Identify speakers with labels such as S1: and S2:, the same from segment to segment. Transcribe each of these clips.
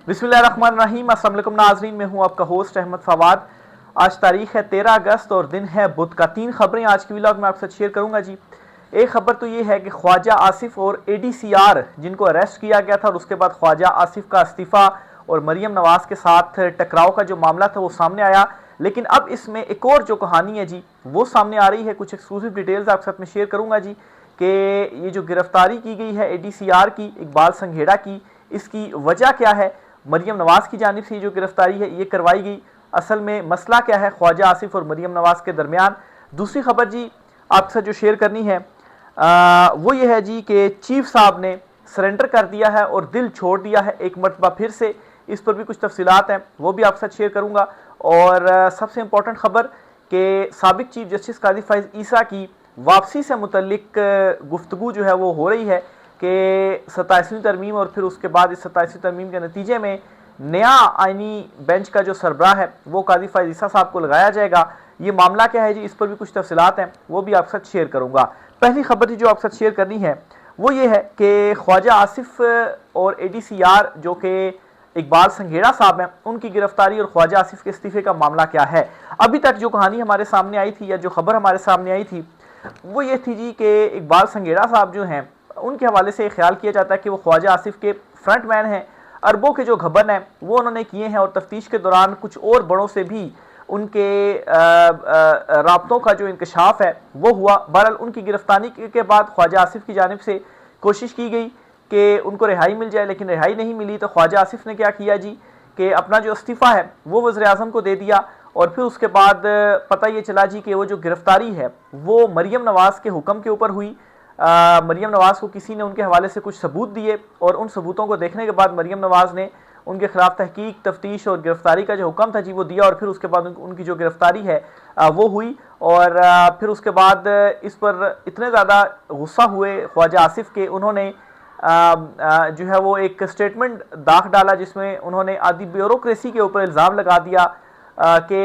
S1: बिस्मिल्लाहिर्रहमानिर्रहीम। अस्सलाम वालेकुम नाज़रीन, मैं हूं आपका होस्ट अहमद फवाद। आज तारीख है 13 अगस्त और दिन है बुध का। 3 खबरें आज की व्लॉग में आपके साथ शेयर करूंगा जी। एक खबर तो ये है कि ख्वाजा आसिफ और ADCR जिनको अरेस्ट किया गया था और उसके बाद ख्वाजा आसिफ का इस्तीफ़ा और मरियम नवाज़ के साथ टकराव का जो मामला था वो सामने आया। लेकिन अब इसमें एक और जो कहानी है जी वो सामने आ रही है। कुछ एक्सक्लूसिव डिटेल्स आपके साथ में शेयर करूंगा जी कि ये जो गिरफ्तारी की गई है ADCR की, इकबाल संघेड़ा की, इसकी वजह क्या है। मरियम नवाज़ की जानिब से जो गिरफ्तारी है ये करवाई गई, असल में मसला क्या है ख्वाजा आसिफ और मरियम नवाज़ के दरमियान। दूसरी खबर जी आपसे जो शेयर करनी है वो ये है जी कि चीफ साहब ने सरेंडर कर दिया है और दिल छोड़ दिया है एक मरतबा फिर से। इस पर भी कुछ तफसीलात हैं, वो भी आपके साथ शेयर करूँगा। और सबसे इंपॉर्टेंट खबर कि साबिक चीफ जस्टिस काजी फ़ाइज़ ईसा की वापसी से मुतल्लिक गुफ्तगू जो है वो हो रही है कि 27वीं तरमीम और फिर उसके बाद इस 27वीं तरमीम के नतीजे में नया आइनी बेंच का जो सरबराह है वो काजी फ़ाइज़ ईसा साहब को लगाया जाएगा। ये मामला क्या है जी, इस पर भी कुछ तफसीलात हैं, वो भी आपके साथ शेयर करूँगा। पहली खबर जी जो आपके साथ शेयर करनी है वो ये है कि ख्वाजा आसिफ और ADCR जो कि इकबाल संघेड़ा साहब हैं, उनकी गिरफ्तारी और ख्वाजा आसिफ के इस्तीफे का मामला क्या है। अभी तक जो कहानी हमारे सामने आई थी या जो खबर हमारे सामने आई थी वो ये थी जी कि इकबाल संघेड़ा साहब जो हैं उनके हवाले से ख्याल किया जाता है कि वो ख्वाजा आसिफ के फ्रंट मैन हैं। अरबों के जो घबन हैं वो उन्होंने किए हैं और तफ्तीश के दौरान कुछ और बड़ों से भी उनके राब्तों का जो इंकशाफ है वो हुआ। बहरहाल उनकी गिरफ्तारी के बाद ख्वाजा आसिफ की जानिब से कोशिश की गई कि उनको रिहाई मिल जाए, लेकिन रिहाई नहीं मिली। तो ख्वाजा आसिफ ने क्या किया जी कि अपना जो इस्तीफ़ा है वो वज़ीर आज़म को दे दिया। और फिर उसके बाद पता ये चला जी कि वो जो गिरफ्तारी है वो मरियम नवाज़ के हुक्म के ऊपर हुई। मरियम नवाज़ को किसी ने उनके हवाले से कुछ सबूत दिए और उन सबूतों को देखने के बाद मरियम नवाज़ ने उनके खिलाफ तहकीक, तफ्तीश और गिरफ्तारी का जो हुक्म था जी वो दिया। और फिर उसके बाद उनकी जो गिरफ्तारी है वो हुई। और फिर उसके बाद इस पर इतने ज़्यादा गुस्सा हुए ख्वाजा आसिफ के, उन्होंने जो है वो एक स्टेटमेंट दाख डाला जिसमें उन्होंने आदि ब्यूरोक्रेसी के ऊपर इल्ज़ाम लगा दिया कि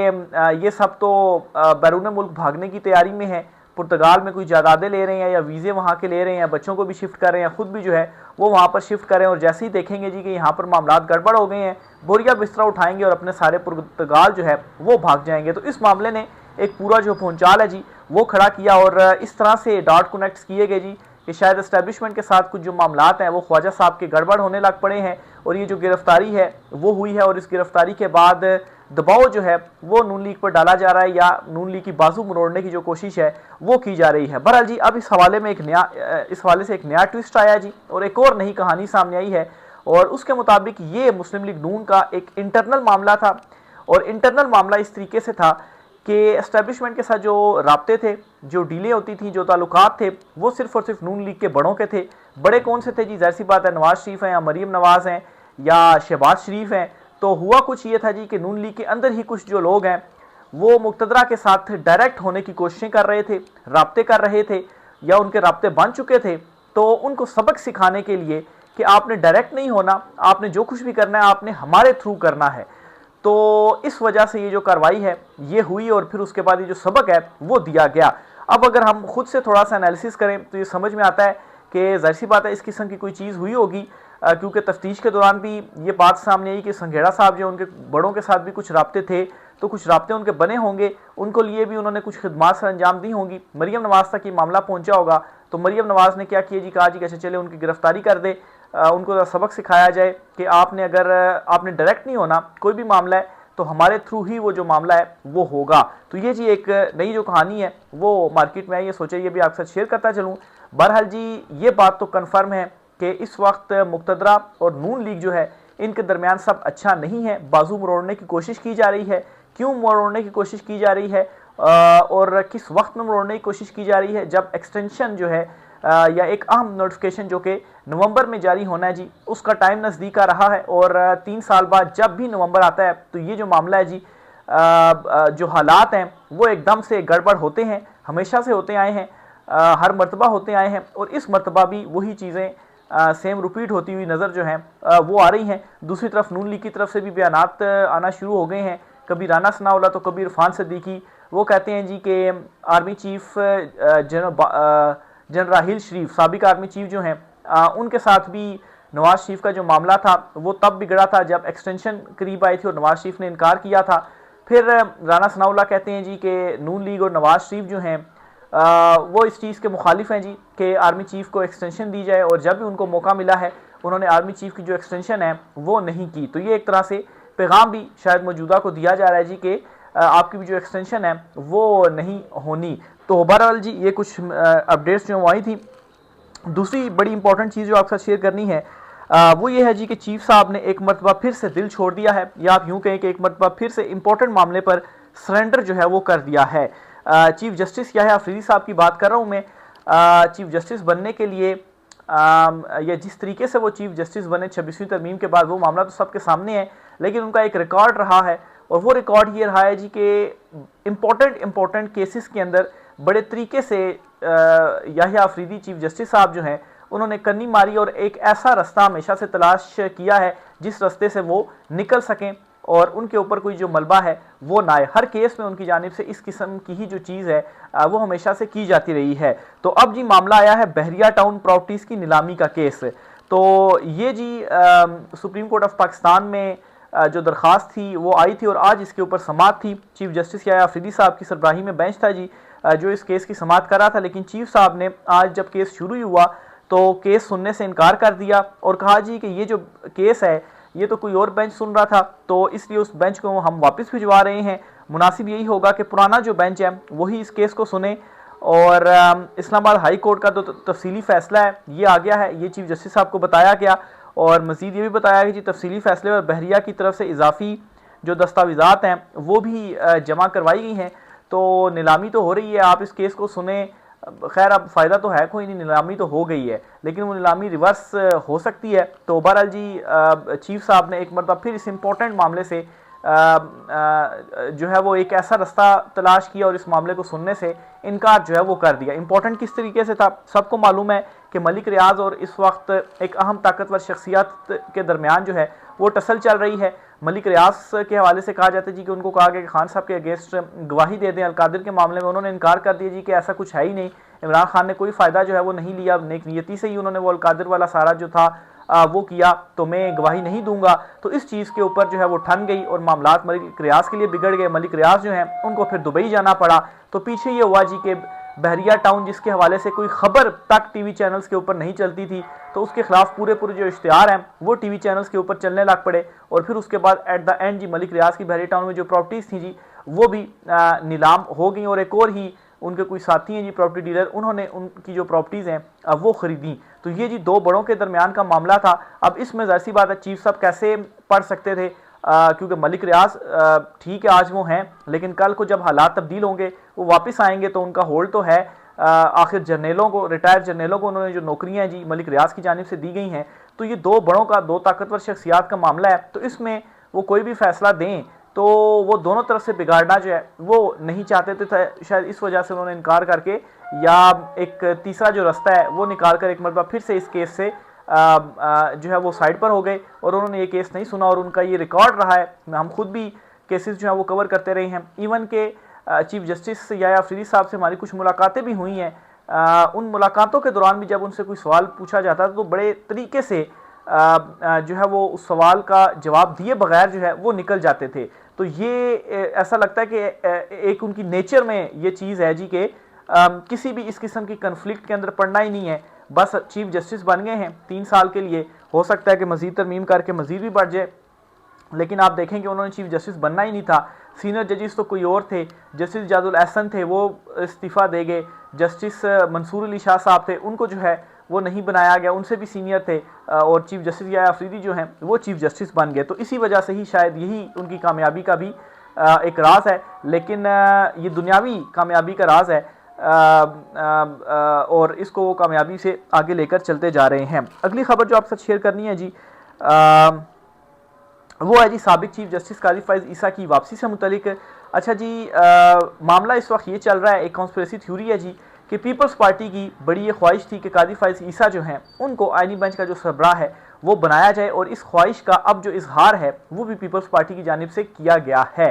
S1: ये सब तो बैरून मुल्क भागने की तैयारी में है, पुर्तगाल में कोई जायदादें ले रहे हैं या वीज़े वहाँ के ले रहे हैं, बच्चों को भी शिफ्ट कर रहे हैं, ख़ुद भी जो है वो वहाँ पर शिफ्ट कर रहे हैं। और जैसे ही देखेंगे जी कि यहाँ पर मामलात गड़बड़ हो गए हैं, बोरिया बिस्तरा उठाएंगे और अपने सारे पुर्तगाल जो है वो भाग जाएंगे। तो इस मामले ने एक पूरा जो भूचाल है जी वो खड़ा किया और इस तरह से डॉट कनेक्ट्स किए गए जी कि शायद एस्टेब्लिशमेंट के साथ कुछ जो मामलात हैं वो ख्वाजा साहब के गड़बड़ होने लग पड़े हैं। और ये जो गिरफ्तारी है वो हुई है और इस गिरफ्तारी के बाद दबाव जो है वो नून लीग पर डाला जा रहा है या नून लीग की बाजू मरोड़ने की जो कोशिश है वो की जा रही है। बहरहाल जी अब इस हवाले से एक नया ट्विस्ट आया जी और एक और नई कहानी सामने आई है। और उसके मुताबिक ये मुस्लिम लीग नून का एक इंटरनल मामला था। और इंटरनल मामला इस तरीके से था कि एस्टेब्लिशमेंट के साथ जो राब्ते थे, जो डीलें होती थी, जो ताल्लुकात थे, वो सिर्फ और सिर्फ नून लीग के बड़ों के थे। बड़े कौन से थे जी, ज़ाहिर सी बात है नवाज शरीफ हैं या मरीम नवाज़ हैं या शहबाज शरीफ हैं। तो हुआ कुछ ये था जी कि नून लीग के अंदर ही कुछ जो लोग हैं वो मुक़्तदरा के साथ डायरेक्ट होने की कोशिशें कर रहे थे, राब्ते कर रहे थे या उनके राब्ते बन चुके थे। तो उनको सबक सिखाने के लिए कि आपने डायरेक्ट नहीं होना, आपने जो कुछ भी करना है आपने हमारे थ्रू करना है। तो इस वजह से ये जो कार्रवाई है ये हुई और फिर उसके बाद ये जो सबक है वो दिया गया। अब अगर हम खुद से थोड़ा सा एनालिसिस करें तो ये समझ में आता है कि ज़ाहिर सी बात है इस किस्म की कोई चीज़ हुई होगी, क्योंकि तफ्तीश के दौरान भी ये बात सामने आई कि संघेड़ा साहब जो उनके बड़ों के साथ भी कुछ राब्ते थे, तो कुछ राब्ते उनके बने होंगे, उनको लिए भी उन्होंने कुछ खिदमात से अंजाम दी होंगी। मरियम नवाज़ तक ये मामला पहुंचा होगा तो मरियम नवाज़ ने क्या किया जी, कहा जी कैसे चले उनकी गिरफ्तारी कर दे, उनको सबक सिखाया जाए कि आपने अगर आपने डायरेक्ट नहीं होना, कोई भी मामला है तो हमारे थ्रू ही वो जो मामला है वो होगा। तो ये जी एक नई जो कहानी है वो मार्केट में आई है, सोचा ये भी आपके साथ शेयर करता चलूँ। बहरहाल जी ये बात तो कन्फर्म है कि इस वक्त मुक़्तदरा और नून लीग जो है इनके दरमियान सब अच्छा नहीं है, बाजू मरोड़ने की कोशिश की जा रही है। क्यों मरोड़ने की कोशिश की जा रही है और किस वक्त में मरोड़ने की कोशिश की जा रही है, जब एक्सटेंशन जो है या एक अहम नोटिफिकेशन जो कि नवंबर में जारी होना है जी उसका टाइम नज़दीक आ रहा है। और 3 साल बाद जब भी नवंबर आता है तो ये जो मामला है जी जो हालात हैं वो एकदम से गड़बड़ होते हैं, हमेशा से होते आए हैं, हर मरतबा होते आए हैं और इस मरतबा भी वही चीज़ें सेम रिपीट होती हुई नज़र जो हैं वो आ रही हैं। दूसरी तरफ नून लीग की तरफ से भी बयानात आना शुरू हो गए हैं, कभी राना सनाउल्लाह तो कभी इरफान सिद्दीकी। वो कहते हैं जी कि आर्मी चीफ जनरल राहिल शरीफ, साबिक आर्मी चीफ जो हैं, उनके साथ भी नवाज शरीफ का जो मामला था वो तब बिगड़ा था जब एक्सटेंशन करीब आई थी और नवाज शरीफ ने इनकार किया था। फिर राना सनाउल्लाह कहते हैं जी कि नून लीग और नवाज शरीफ जो हैं वो इस चीज़ के मुखालिफ हैं जी कि आर्मी चीफ को एक्सटेंशन दी जाए, और जब भी उनको मौका मिला है उन्होंने आर्मी चीफ की जो एक्सटेंशन है वो नहीं की। तो ये एक तरह से पैगाम भी शायद मौजूदा को दिया जा रहा है जी कि आपकी भी जो एक्सटेंशन है वो नहीं होनी। तो बहरहाल जी ये कुछ अपडेट्स जो आई थी। दूसरी बड़ी इंपॉर्टेंट चीज़ जो आपके साथ शेयर करनी है वो ये है जी कि चीफ साहब ने एक मरतबा फिर से दिल छोड़ दिया है, या आप यूँ कहें कि एक मरतबा फिर से इंपॉर्टेंट मामले पर सरेंडर जो है वो कर दिया है। चीफ जस्टिस याह्या अफरीदी साहब की बात कर रहा हूँ मैं। चीफ जस्टिस बनने के लिए या जिस तरीके से वो चीफ जस्टिस बने 26वीं तरमीम के बाद, वो मामला तो सबके सामने है, लेकिन उनका एक रिकॉर्ड रहा है, और वो रिकॉर्ड ये रहा है जी कि इम्पोर्टेंट केसेस के अंदर बड़े तरीके से याह्या अफरीदी चीफ जस्टिस साहब जो हैं उन्होंने कन्नी मारी और एक ऐसा रास्ता हमेशा से तलाश किया है जिस रास्ते से वो निकल सकें और उनके ऊपर कोई जो मलबा है वो ना आए। हर केस में उनकी जानिब से इस किस्म की ही जो चीज़ है वो हमेशा से की जाती रही है। तो अब जी मामला आया है बहरिया टाउन प्रॉपर्टीज़ की नीलामी का केस। तो ये जी सुप्रीम कोर्ट ऑफ पाकिस्तान में जो दरख्वास्त थी वो आई थी और आज इसके ऊपर समाअत थी। चीफ जस्टिस याह्या अफरीदी साहब की सरबराही में बेंच था जी जो इस केस की समाअत कर रहा था, लेकिन चीफ साहब ने आज जब केस शुरू ही हुआ तो केस सुनने से इनकार कर दिया और कहा जी कि ये जो केस है ये तो कोई और बेंच सुन रहा था, तो इसलिए उस बेंच को हम वापस भिजवा रहे हैं। मुनासिब यही होगा कि पुराना जो बेंच है वही इस केस को सुने। और इस्लामाबाद हाई कोर्ट का तो तफसीली फ़ैसला है ये आ गया है, ये चीफ जस्टिस साहब को बताया गया, और मज़ीद ये भी बताया कि जी तफसीली फ़ैसले पर बहरिया की तरफ से इजाफी जो दस्तावेज़ात हैं वो भी जमा करवाई गई हैं। तो नीलामी तो हो रही है, आप इस केस को सुने। खैर अब फ़ायदा तो है कोई नहीं, नीलामी तो हो गई है, लेकिन वो नीलामी रिवर्स हो सकती है। तो बहरहाल जी चीफ साहब ने एक मरतबा फिर इस इम्पोर्टेंट मामले से जो है वो एक ऐसा रास्ता तलाश किया और इस मामले को सुनने से इनकार जो है वो कर दिया। इंपॉर्टेंट किस तरीके से था, सबको मालूम है कि मलिक रियाज और इस वक्त एक अहम ताकतवर शख्सियत के दरमियान जो है वो टसल चल रही है। मलिक रियाज के हवाले से कहा जाता है जी कि उनको कहा गया कि खान साहब के अगेंस्ट गवाही दे दें अलकादिर के मामले में, उन्होंने इनकार कर दिया जी कि ऐसा कुछ है ही नहीं। इमरान खान ने कोई फ़ायदा जो है वो नहीं लिया, नेक नियति से ही उन्होंने वो अलकादिर वाला सारा जो था वो किया, तो मैं गवाही नहीं दूंगा। तो इस चीज़ के ऊपर जो है वो ठन गई और मामलात मलिक रियाज के लिए बिगड़ गए। मलिक रियाज जो हैं उनको फिर दुबई जाना पड़ा। तो पीछे ये हुआ जी कि बहरिया टाउन जिसके हवाले से कोई खबर तक टीवी चैनल्स के ऊपर नहीं चलती थी, तो उसके खिलाफ पूरे जो इश्तिहार हैं वो टीवी चैनल्स के ऊपर चलने लग पड़े। और फिर उसके बाद एट द एंड जी मलिक रियाज की बहरिया टाउन में जो प्रॉपर्टीज़ थी जी वो भी नीलाम हो गई, और एक और ही उनके कोई साथी हैं जी प्रॉपर्टी डीलर, उन्होंने उनकी जो प्रॉपर्टीज़ हैं वो ख़रीदी। तो ये जी दो बड़ों के दरमियान का मामला था। अब इसमें ज़ाहिर सी बात है चीफ साहब कैसे पढ़ सकते थे, क्योंकि मलिक रियाज ठीक है आज वो हैं, लेकिन कल को जब हालात तब्दील होंगे वो वापस आएंगे तो उनका होल्ड तो है। आखिर जर्नेलों को, रिटायर्ड जर्नेलों को उन्होंने जो नौकरियां जी मलिक रियाज की जानिब से दी गई हैं, तो ये दो बड़ों का, दो ताकतवर शख्सियात का मामला है। तो इसमें वो कोई भी फैसला दें तो वो दोनों तरफ से बिगाड़ना जो है वो नहीं चाहते थे, शायद इस वजह से उन्होंने इनकार करके या एक तीसरा जो रास्ता है वो निकाल कर एक मरतबा फिर से इस केस से जो है वो साइड पर हो गए और उन्होंने ये केस नहीं सुना। और उनका ये रिकॉर्ड रहा है, हम खुद भी केसेस जो है वो कवर करते रहे हैं। इवन के चीफ जस्टिस याह्या अफरीदी साहब से हमारी कुछ मुलाकातें भी हुई हैं। उन मुलाकातों के दौरान भी जब उनसे कोई सवाल पूछा जाता तो बड़े तरीके से जो है वो उस सवाल का जवाब दिए बगैर जो है वो निकल जाते थे। तो ये ऐसा लगता है कि एक उनकी नेचर में ये चीज़ है जी कि किसी भी इस किस्म की कन्फ्लिक्ट के अंदर पड़ना ही नहीं है। बस चीफ जस्टिस बन गए हैं 3 साल के लिए, हो सकता है कि मज़ीद तरमीम करके मज़ीद भी बढ़ जाए, लेकिन आप देखें कि उन्होंने चीफ जस्टिस बनना ही नहीं था। सीनियर जजेस तो कोई और थे, जस्टिस जादुल एहसन थे वो इस्तीफ़ा दे गए, जस्टिस मंसूर अली शाह साहब थे उनको जो है वो नहीं बनाया गया, उनसे भी सीनियर थे, और चीफ जस्टिस याह्या अफरीदी जो हैं वो चीफ जस्टिस बन गए। तो इसी वजह से ही शायद यही उनकी कामयाबी का भी एक राज है, लेकिन ये दुनियावी कामयाबी का राज है और इसको वो कामयाबी से आगे लेकर चलते जा रहे हैं। अगली खबर जो आपसे शेयर करनी है जी वो है जी साबिक चीफ जस्टिस काजी फ़ाइज़ ईसा की वापसी से मुतलिक। अच्छा जी मामला इस वक्त ये चल रहा है, एक कॉन्स्पिरेसी थ्योरी है जी कि पीपल्स पार्टी की बड़ी ये ख्वाहिश थी कि काजी फ़ाइज़ ईसा जो हैं उनको आइनी बेंच का जो सरबराह है वो बनाया जाए, और इस ख्वाहिश का अब जो इजहार है वो भी पीपल्स पार्टी की जानिब से किया गया है।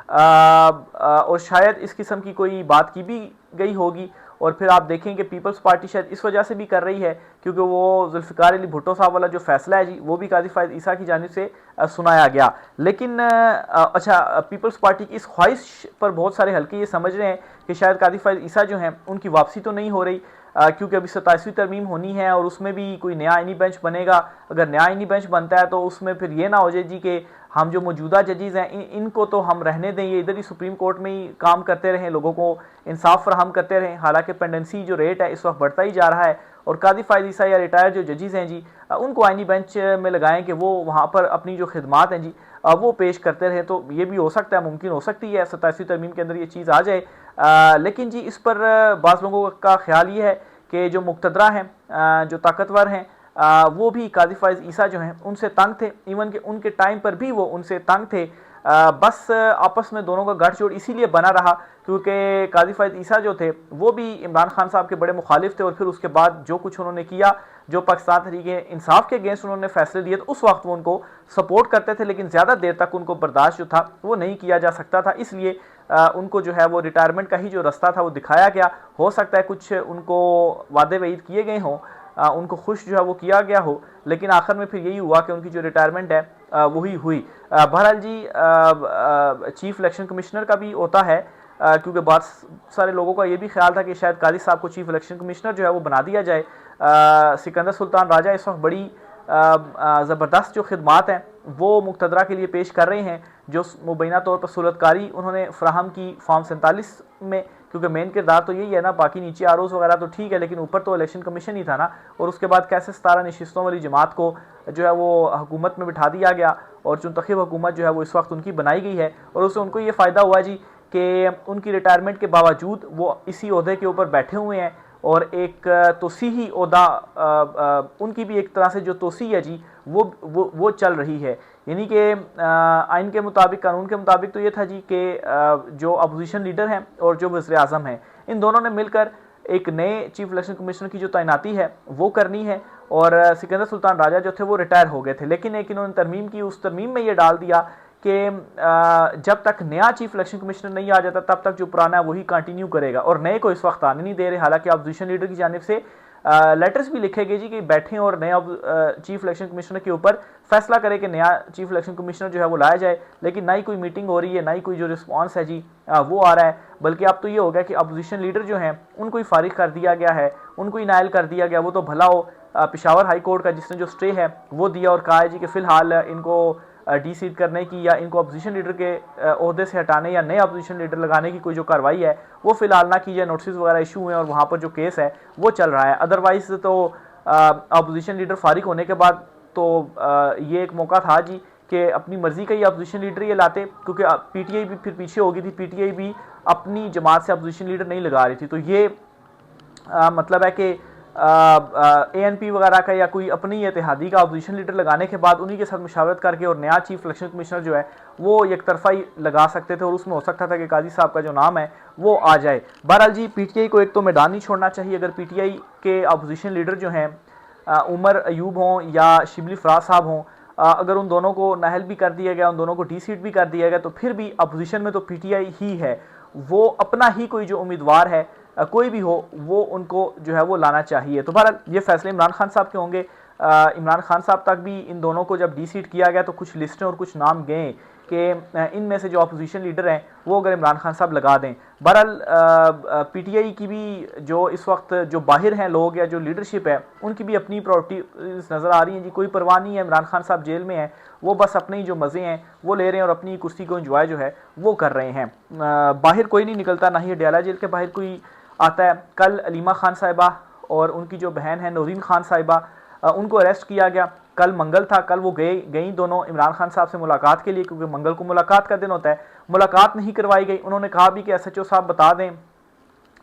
S1: और शायद इस किस्म की कोई बात की भी गई होगी और फिर आप देखें कि पीपल्स पार्टी शायद इस वजह से भी कर रही है क्योंकि वो जुल्फ़िकार अली भुट्टो साहब वाला जो फैसला है जी वो भी काजी फ़ायज़ ईसा की जानिब से सुनाया गया। लेकिन अच्छा, पीपल्स पार्टी की इस ख्वाहिश पर बहुत सारे हल्के ये समझ रहे हैं कि शायद काजी फ़ायज़ ईसा जो हैं उनकी वापसी तो नहीं हो रही, क्योंकि अभी 27वीं तरमीम होनी है और उसमें भी कोई नया आइनी बेंच बनेगा। अगर नया आइनी बेंच बनता है तो उसमें फिर ये ना हो जाए जी कि हम जो मौजूदा जजेज़ हैं इनको तो हम रहने दें, ये इधर ही सुप्रीम कोर्ट में ही काम करते रहें, लोगों को इंसाफ फराहम करते रहें। हालांकि पेंडेंसी जो रेट है इस वक्त बढ़ता ही जा रहा है और काजी फ़ायज़ ईसा या रिटायर्ड जो जजेज़ हैं जी उनको आइनी बेंच में लगाएं कि वो वहाँ पर अपनी जो खिदमात हैं जी वो पेश करते रहे। तो ये भी हो सकता है, मुमकिन हो सकती है 27वीं तरमीम के अंदर ये चीज़ आ जाए। लेकिन जी इस पर बाज़ लोगों का ख्याल ये है कि जो मुक़तदरा हैं, जो ताकतवर हैं, वो भी काजी फ़ायज़ ईसा जो हैं उनसे तंग थे। इवन कि उनके टाइम पर भी वो उनसे तंग थे। बस आपस में दोनों का गठजोड़ इसीलिए बना रहा क्योंकि काजी फ़ायज़ ईसा जो थे वो भी इमरान खान साहब के बड़े मुखालिफ थे और फिर उसके बाद जो कुछ उन्होंने किया, जो पाकिस्तान तहरीक इंसाफ के अगेंस्ट उन्होंने फैसले दिए, तो उस वक्त वो उनको सपोर्ट करते थे, लेकिन ज़्यादा देर तक उनको बर्दाश्त जो था वो नहीं किया जा सकता था। इसलिए उनको जो है वो रिटायरमेंट का ही जो रास्ता था वो दिखाया गया। हो सकता है कुछ उनको वादे वईद किए गए हों, उनको खुश जो है वो किया गया हो, लेकिन आखिर में फिर यही हुआ कि उनकी जो रिटायरमेंट है वही हुई। बहरहाल जी चीफ इलेक्शन कमिश्नर का भी होता है, क्योंकि बहुत सारे लोगों का ये भी ख्याल था कि शायद काजी साहब को चीफ इलेक्शन कमिश्नर जो है वो बना दिया जाए। सिकंदर सुल्तान राजा इस वक्त बड़ी ज़बरदस्त जो खिदमात हैं वो मुक़तदरा के लिए पेश कर रहे हैं, जो मुबैना तौर पर सहूलतकारी उन्होंने फ्राहम की फॉर्म 47 में, क्योंकि मेन किरदार तो यही है ना, बाकी नीचे आरोज वगैरह तो ठीक है लेकिन ऊपर तो इलेक्शन कमीशन ही था ना। और उसके बाद कैसे 17 नशिस्तों वाली जमात को जो है वो हुकूमत में बिठा दिया गया और मुंतखब हुकूमत जो है वो इस वक्त उनकी बनाई गई है और उससे उनको ये फ़ायदा हुआ जी कि उनकी रिटायरमेंट के बावजूद वो इसी ओहदे के ऊपर बैठे हुए हैं और एक तोसीही ओहदा उनकी भी एक तरह से जो तोसी है जी वो चल रही है। यानी कि आइन के मुताबिक, कानून के मुताबिक तो ये था जी कि जो अपोजिशन लीडर हैं और जो वज़ीर आज़म हैं इन दोनों ने मिलकर एक नए चीफ इलेक्शन कमिश्नर की जो तैनाती है वो करनी है। और सिकंदर सुल्तान राजा जो थे वो रिटायर हो गए थे, लेकिन एक इन्होंने तरमीम की, उस तरमीम में ये डाल दिया कि जब तक नया चीफ इलेक्शन कमिश्नर नहीं आ जाता तब तक जो पुराना है वही कंटिन्यू करेगा और नए को इस वक्त आने नहीं दे रहे। हालांकि अपोजिशन लीडर की जानिब से लेटर्स भी लिखे गए जी कि बैठें और नया चीफ इलेक्शन कमिश्नर के ऊपर फैसला करे कि नया चीफ इलेक्शन कमिश्नर जो है वो लाया जाए, लेकिन ना ही कोई मीटिंग हो रही है, ना ही कोई जो रिस्पॉन्स है जी वो आ रहा है। बल्कि अब तो ये हो गया कि अपोजिशन लीडर जो हैं उनको ही फारिग कर दिया गया है, उनको ही नायल कर दिया गया। वो तो भला हो पेशावर हाई कोर्ट का जिसने जो स्टे है वो दिया और कहा है जी कि फ़िलहाल इनको डी सीट करने की या इनको अपोजिशन लीडर के ओहदे से हटाने या नए अपोजिशन लीडर लगाने की कोई जो कार्रवाई है वो फ़िलहाल ना की जाए। नोटिस वगैरह इशू हुए और वहाँ पर जो केस है वो चल रहा है। अदरवाइज़ तो अपोजिशन लीडर फारिग होने के बाद तो ये एक मौका था जी कि अपनी मर्ज़ी का ही अपोजिशन लीडर ये लाते, क्योंकि पीटीआई भी फिर पीछे हो गई थी, पीटीआई भी अपनी जमात से अपोजिशन लीडर नहीं लगा रही थी। तो ये मतलब है कि एएनपी वगैरह का या कोई अपनी इत्तेहादी का अपोजिशन लीडर लगाने के बाद उन्हीं के साथ मुशावरत करके और नया चीफ इलेक्शन कमिश्नर जो है वो एक तरफा ही लगा सकते थे और उसमें हो सकता था कि काजी साहब का जो नाम है वो आ जाए। बहरहाल जी पीटीआई को एक तो मैदान नहीं छोड़ना चाहिए। अगर पीटीआई के अपोजिशन लीडर जो हैं उमर अयूब हों या शिबली फराज साहब हों, अगर उन दोनों को नाहल भी कर दिया गया, उन दोनों को डी सीट भी कर दिया गया, तो फिर भी अपोजिशन में तो पीटीआई ही है। वो अपना ही कोई जो उम्मीदवार है कोई भी हो वो उनको जो है वो लाना चाहिए। तो बहरहाल ये फैसले इमरान खान साहब के होंगे। इमरान खान साहब तक भी इन दोनों को जब डी सीट किया गया तो कुछ लिस्टें और कुछ नाम गए कि इनमें से जो अपोजिशन लीडर हैं वो अगर इमरान खान साहब लगा दें। बहरहाल पीटीआई की भी जो इस वक्त जो बाहर हैं लोग या जो लीडरशिप है उनकी भी अपनी प्रायोरिटीज नज़र आ रही हैं जी। कोई परवाह नहीं है, इमरान खान साहब जेल में हैं, वो बस अपने ही जो मज़े हैं वो ले रहे हैं और अपनी कुर्सी को एंजॉय जो है वो कर रहे हैं। बाहर कोई नहीं निकलता, ना ही अडयाला जेल के बाहर कोई आता है। कल अलीमा खान साहिबा और उनकी जो बहन है नौरीन खान साहिबा उनको अरेस्ट किया गया। कल मंगल था, कल वो गई दोनों इमरान खान साहब से मुलाकात के लिए, क्योंकि मंगल को मुलाकात का दिन होता है। मुलाकात नहीं करवाई गई। उन्होंने कहा भी कि एसएचओ साहब बता दें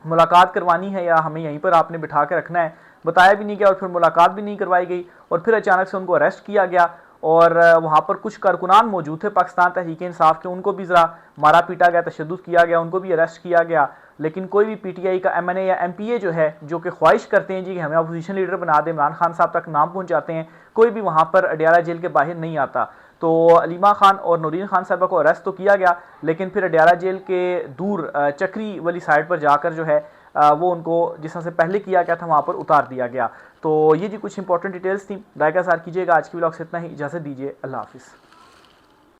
S1: मुलाकात करवानी है या हमें यहीं पर आपने बिठा के रखना है, बताया भी नहीं गया और फिर मुलाकात भी नहीं करवाई गई और फिर अचानक से उनको अरेस्ट किया गया। और वहाँ पर कुछ कारकुनान मौजूद थे पाकिस्तान तहरीक इंसाफ के, उनको भी ज़रा मारा पीटा गया, तशद्दुद किया गया, उनको भी अरेस्ट किया गया। लेकिन कोई भी पीटीआई का एमएनए या एमपीए जो है जो कि ख्वाहिश करते हैं जी कि हमें अपोजिशन लीडर बना दे, इमरान खान साहब तक नाम पहुँचाते हैं, कोई भी वहाँ पर अडयाला जेल के बाहर नहीं आता। तो अलीमा खान और नौरीन खान साहबा को अरेस्ट तो किया गया, लेकिन फिर अडयाला जेल के दूर चक्री वाली साइड पर जाकर जो है वो उनको जिस तरह से पहले किया गया था वहाँ पर उतार दिया गया। तो ये जी कुछ इंपॉर्टेंट डिटेल्स थी। राय का सार कीजिएगा। आज की व्लॉग से इतना ही, इजाज़त दीजिए, अल्लाह हाफिज़।